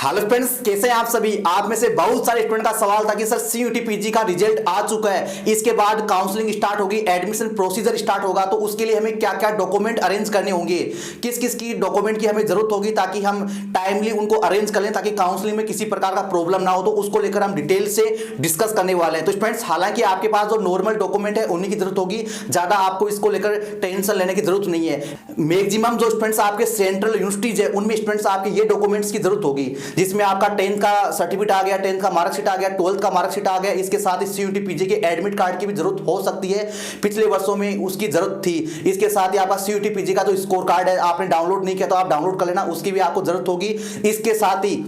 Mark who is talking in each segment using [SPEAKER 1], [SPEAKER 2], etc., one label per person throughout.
[SPEAKER 1] Hello friends, कैसे हैं आप सभी। आप में से बहुत सारे स्टूडेंट का सवाल था कि सर सीयूटी पीजी का रिजल्ट आ चुका है, इसके बाद काउंसलिंग स्टार्ट होगी, एडमिशन प्रोसीजर स्टार्ट होगा, तो उसके लिए हमें क्या क्या डॉक्यूमेंट अरेंज करने होंगे, किस किस की डॉक्यूमेंट की हमें जरूरत होगी ताकि हम टाइमली उनको अरेंज कर लें, ताकि काउंसलिंग में किसी प्रकार का प्रॉब्लम ना हो। तो उसको लेकर हम डिटेल से डिस्कस करने वाले हैं। तो फ्रेंड्स, हालांकि आपके पास जो नॉर्मल डॉक्यूमेंट है उन्हीं की जरूरत होगी, ज्यादा आपको इसको लेकर टेंशन लेने की जरूरत नहीं है। मैक्सिमम जो स्टूडेंट्स आपके सेंट्रल यूनिवर्सिटीज है उनमें स्टूडेंट्स आपके ये डॉक्यूमेंट्स की जरूरत होगी, जिसमें आपका 10th का सर्टिफिकेट आ गया, 10th का मार्कशीट आ गया, 12th का मार्कशीट आ गया। इसके साथ ही सीयूटी पीजी के एडमिट कार्ड की भी जरूरत हो सकती है, पिछले वर्षों में उसकी जरूरत थी। इसके साथ ही आपका सीयूटी पीजी का जो स्कोर कार्ड है आपने डाउनलोड नहीं किया तो आप डाउनलोड कर लेना, उसकी भी आपको जरूरत होगी। इसके साथ ही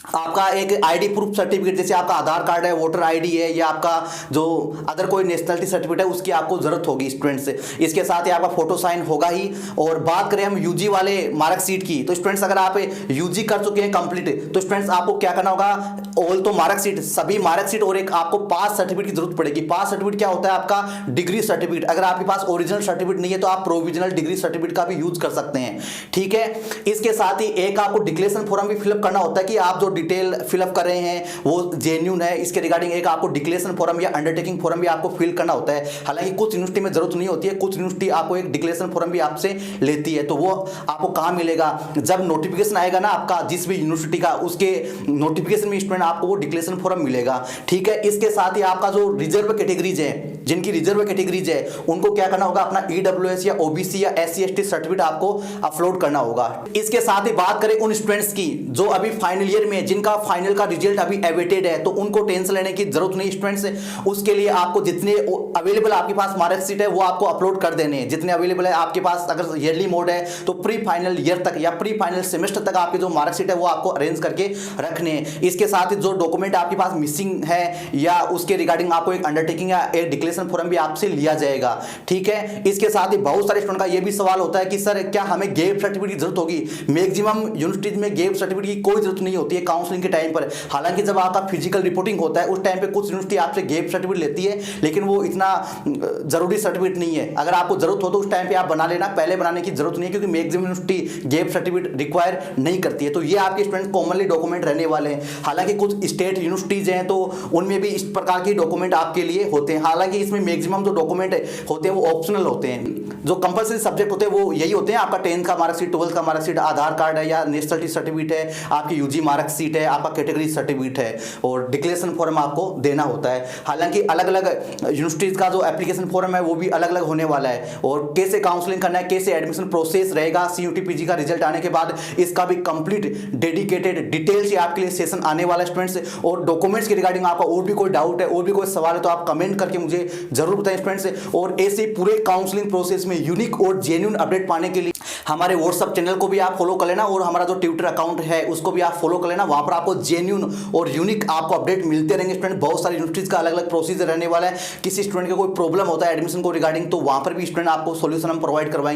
[SPEAKER 1] आपका एक आईडी प्रूफ सर्टिफिकेट, जैसे आपका आधार कार्ड है, वोटर आईडी है, या आपका जो अदर कोई नेशनलिटी सर्टिफिकेट है उसकी आपको जरूरत होगी स्टूडेंट्स से। इसके साथ ही आपका फोटो साइन होगा ही। और बात करें हम यूजी वाले मार्कशीट की, तो स्टूडेंट्स अगर आप यूजी कर चुके हैं कंप्लीट, तो स्टूडेंट्स आपको क्या करना होगा, ऑल तो मार्कशीट, सभी मार्कशीट, और एक आपको पास सर्टिफिकेट की जरूरत पड़ेगी। पास सर्टिफिकेट क्या होता है, आपका डिग्री सर्टिफिकेट। अगर आपके पास ओरिजिनल सर्टिफिकेट नहीं है तो आप प्रोविजनल डिग्री सर्टिफिकेट का भी यूज कर सकते हैं, ठीक है। इसके साथ ही एक आपको डिक्लेरेशन फॉर्म भी फिलअप करना होता है कि आप जो डिटेल फिलअप कर रहे हैं वो जेन्युइन है। इसके रिगार्डिंग एक आपको डिक्लेरेशन फॉर्म या अंडरटेकिंग फॉर्म भी आपको फिल करना होता है। हालांकि कुछ यूनिवर्सिटी में जरूरत नहीं होती है, कुछ यूनिवर्सिटी आपको एक डिक्लेरेशन फॉर्म भी आपसे लेती है। तो वो आपको कहां मिलेगा, जब नोटिफिकेशन आएगा ना आपका जिस भी यूनिवर्सिटी का, उसके नोटिफिकेशन में स्टूडेंट आपको वो डिक्लेरेशन फॉर्म मिलेगा, ठीक है। इसके साथ ही आपका जो रिजर्व कैटेगरीज है, जिनकी रिजर्व कैटेगरीज है उनको क्या करना होगा, अपना ईडब्ल्यूएस या ओबीसी या एससी एसटी सर्टिफिकेट आपको अपलोड करना होगा। इसके साथ ही बात करें उन स्टूडेंट्स की जो अभी फाइनल ईयर में, जिनका फाइनल का रिजल्ट अभी अवेटेड है, तो उनको टेंशन लेने की जरूरत नहीं स्टूडेंट्स। उसके लिए आपको जितने अवेलेबल आपके पास मार्कशीट है वो आपको अपलोड कर देने हैं, जितने अवेलेबल है आपके पास। अगर ईयरली मोड है तो प्री फाइनल ईयर तक या प्री फाइनल सेमेस्टर तक आपके जो मार्कशीट है वो आपको अरेंज करके रखने हैं। इसके साथ ही जो डॉक्यूमेंट आपके पास मिसिंग है या उसके रिगार्डिंग आपको एक अंडरटेकिंग या एक डिक्लेरेशन फॉर्म भी आपसे लिया जाएगा, ठीक है। इसके साथ ही बहुत सारे स्टूडेंट का ये भी सवाल होता है कि सर क्या हमें गैप सर्टिफिकेट की जरूरत होगी। मैक्सिमम यूनिवर्सिटीज में गैप सर्टिफिकेट की कोई जरूरत नहीं होती है काउंसलिंग के टाइम पर। हालांकि जब आपका फिजिकल रिपोर्टिंग होता है उस टाइम पे कुछ यूनिवर्सिटी आपसे गैप सर्टिफिकेट लेती है, लेकिन वो इतना जरूरी सर्टिफिकेट नहीं है। अगर आपको जरूरत हो तो उस टाइम पे आप बना लेना, पहले बनाने की जरूरत नहीं है, क्योंकि maximum university gap certificate require नहीं करती है। तो ये आपके स्टूडेंट कॉमनली डॉक्यूमेंट रहने वाले हैं। हालांकि कुछ स्टेट यूनिवर्सिटीज हैं तो उनमें भी इस प्रकार के डॉक्यूमेंट आपके लिए होते हैं। हालांकि इसमें मैक्सिमम जो डॉक्यूमेंट होते हैं वो ऑप्शनल होते हैं, जो कंपल्सरी सब्जेक्ट होते हैं वो यही होते हैं। आपका 10th का मार्कशीट, 12th का मार्कशीट, आधार कार्ड है या नेशनलिटी सर्टिफिकेट है, आपकी यूजी मार्कशीट है, आपका कैटेगरी सर्टिफिकेट है, और डिक्लेरेशन फॉर्म आपको देना होता है। हालांकि अलग अलग यूनिवर्सिटीज का जो एप्लीकेशन फॉर्म है वो भी अलग अलग होने वाला है, और कैसे काउंसलिंग करना है, कैसे एडमिशन प्रोसेस रहेगा सीयूटी पीजी का रिजल्ट आने के बाद, इसका भी कंप्लीट डेडिकेटेड डिटेल से आपके लिए सेशन आने वाला है स्टूडेंट्स। और डॉक्यूमेंट्स के रिगार्डिंग आपका और भी कोई डाउट है, और भी कोई सवाल है तो आप कमेंट करके मुझे जरूर बताएं स्टूडेंट्स। और ऐसे पूरे काउंसलिंग प्रोसेस में यूनिक और जेन्युइन अपडेट पाने के लिए हमारे व्हाट्सएप चैनल को भी आप फॉलो कर लेना, और हमारा जो ट्विटर अकाउंट है उसको भी आप फॉलो कर लेना। वहां पर आपको जेन्युइन और यूनिक आपको अपडेट मिलते रहेंगे स्टूडेंट। बहुत सारी यूनिवर्सिटीज का अलग अलग प्रोसीजर रहने वाला है। किसी स्टूडेंट का कोई प्रॉब्लम होता है एडमिशन को रिगार्डिंग, तो वहां पर भी स्टूडेंट आपको सॉल्यूशन हम प्रोवाइड करवाएंगे।